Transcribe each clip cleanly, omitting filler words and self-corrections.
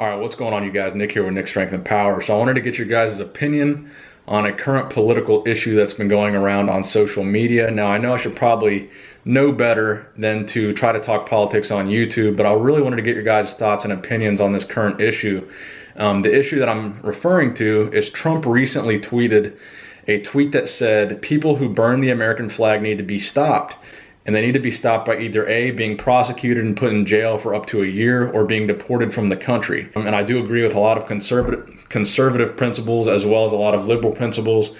All right, what's going on, you guys? Nick here with Nick Strength and Power. So I wanted to get your guys' opinion on a current political issue that's been going around on social media. Now, I know I should probably know better than to try to talk politics on YouTube, but I really wanted to get your guys' thoughts and opinions on this current issue. The issue that I'm referring to is Trump recently tweeted a tweet that said people who burn the American flag need to be stopped. And they need to be stopped by either A, being prosecuted and put in jail for up to a year, or being deported from the country. And I do agree with a lot of conservative principles as well as a lot of liberal principles.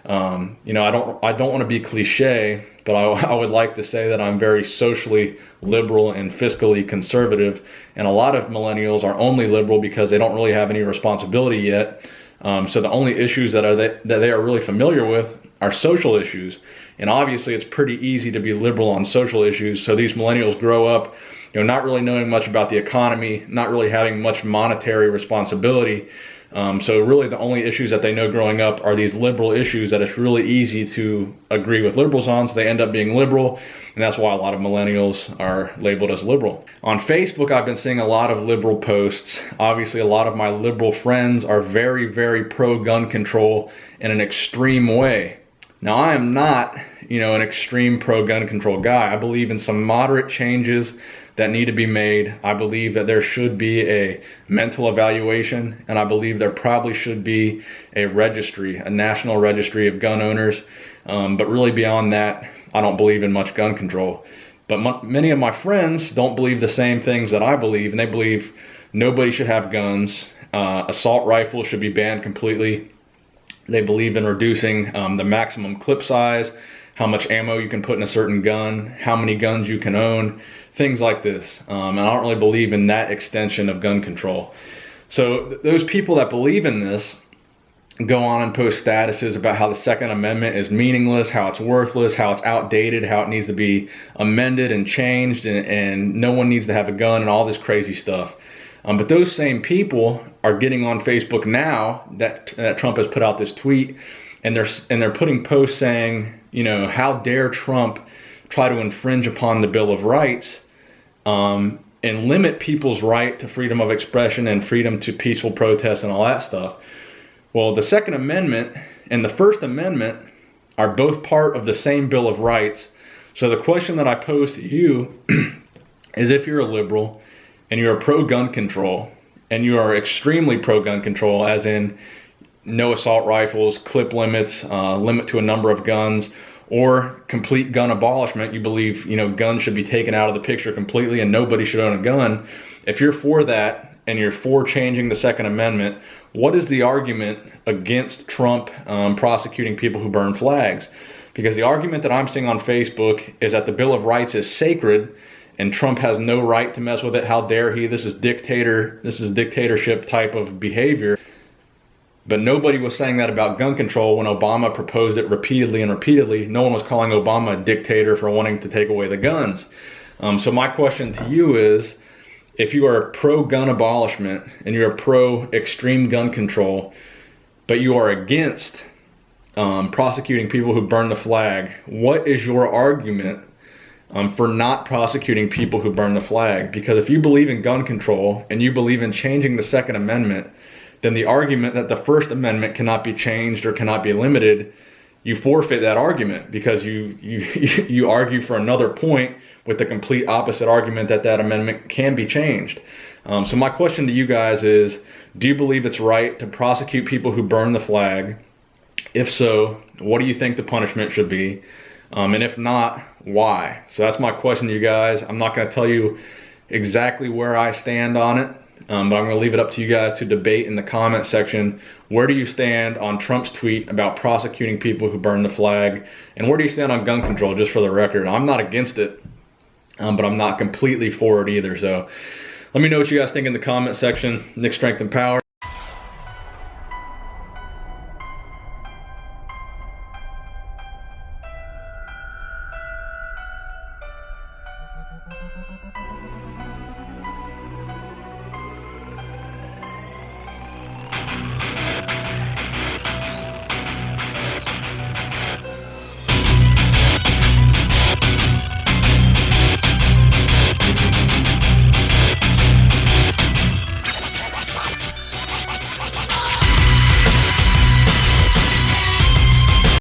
I don't want to be cliche, but I would like to say that I'm very socially liberal and fiscally conservative. And a lot of millennials are only liberal because they don't really have any responsibility yet. So the only issues that they are really familiar with are social issues. And obviously it's pretty easy to be liberal on social issues. So these millennials grow up, not really knowing much about the economy, not really having much monetary responsibility. So really the only issues that they know growing up are these liberal issues that it's really easy to agree with liberals on. So they end up being liberal. And that's why a lot of millennials are labeled as liberal. On Facebook, I've been seeing a lot of liberal posts. Obviously, a lot of my liberal friends are very, very pro-gun control in an extreme way. Now, I am not, an extreme pro-gun control guy. I believe in some moderate changes that need to be made. I believe that there should be a mental evaluation, and I believe there probably should be a registry, a national registry of gun owners. But really beyond that, I don't believe in much gun control. But many of my friends don't believe the same things that I believe, and they believe nobody should have guns. Assault rifles should be banned completely. They believe in reducing the maximum clip size, how much ammo you can put in a certain gun, how many guns you can own, things like this. And I don't really believe in that extension of gun control. So those people that believe in this go on and post statuses about how the Second Amendment is meaningless, how it's worthless, how it's outdated, how it needs to be amended and changed, and no one needs to have a gun and all this crazy stuff. But those same people are getting on Facebook now that Trump has put out this tweet, and they're putting posts saying, how dare Trump try to infringe upon the Bill of Rights and limit people's right to freedom of expression and freedom to peaceful protest and all that stuff. Well, the Second Amendment and the First Amendment are both part of the same Bill of Rights. So the question that I pose to you is, if you're a liberal and you're pro-gun control, and you are extremely pro-gun control, as in no assault rifles, clip limits, limit to a number of guns, or complete gun abolishment, you believe guns should be taken out of the picture completely and nobody should own a gun. If you're for that and you're for changing the Second Amendment, what is the argument against Trump prosecuting people who burn flags? Because the argument that I'm seeing on Facebook is that the Bill of Rights is sacred and Trump has no right to mess with it. How dare he? This is dictatorship type of behavior. But nobody was saying that about gun control when Obama proposed it repeatedly and repeatedly. No one was calling Obama a dictator for wanting to take away the guns. So my question to you is, if you are pro-gun abolishment and you're pro-extreme gun control, but you are against prosecuting people who burn the flag, what is your argument for not prosecuting people who burn the flag? Because if you believe in gun control and you believe in changing the Second Amendment, then the argument that the First Amendment cannot be changed or cannot be limited, you forfeit that argument, because you argue for another point with the complete opposite argument that that amendment can be changed. So my question to you guys is, do you believe it's right to prosecute people who burn the flag? If so, what do you think the punishment should be? And if not, why? So that's my question to you guys. I'm not going to tell you exactly where I stand on it, but I'm going to leave it up to you guys to debate in the comment section. Where do you stand on Trump's tweet about prosecuting people who burn the flag? And where do you stand on gun control, just for the record? I'm not against it, but I'm not completely for it either. So let me know what you guys think in the comment section. Nick Strength and Power.